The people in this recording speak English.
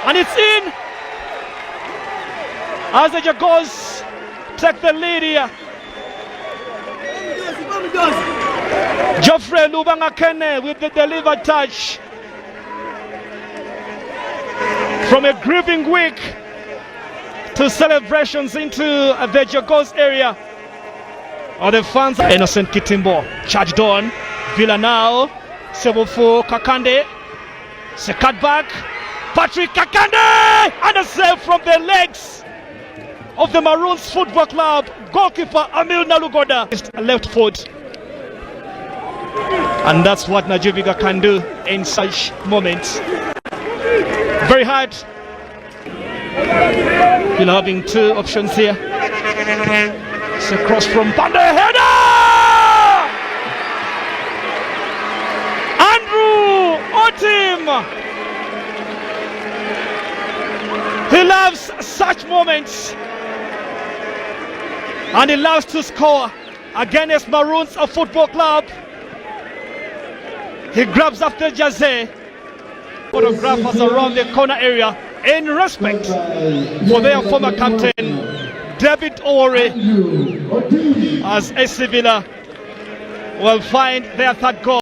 And it's in. As the Jaguars take the lead here. Geoffrey Lubanga-Kene with the delivered touch. From a grieving week to celebrations into the Jaguars area. Or the fans. Innocent Kitimbo charged on. Villa now. Sebufu Kakande. It's a cutback. Patrick Kakande! And a save from the legs of the Maroons Football Club. Goalkeeper Amil Nalugoda. Left foot. And that's what Najuviga can do in such moments. Very hard. You're having two options here. It's a cross from Bande. Header! Andrew Otim! He loves such moments. And he loves to score against Maroons Football Club. He grabs after Jazze. Photographers around the corner area in respect for their former captain David Ore, as AC Villa will find their third goal.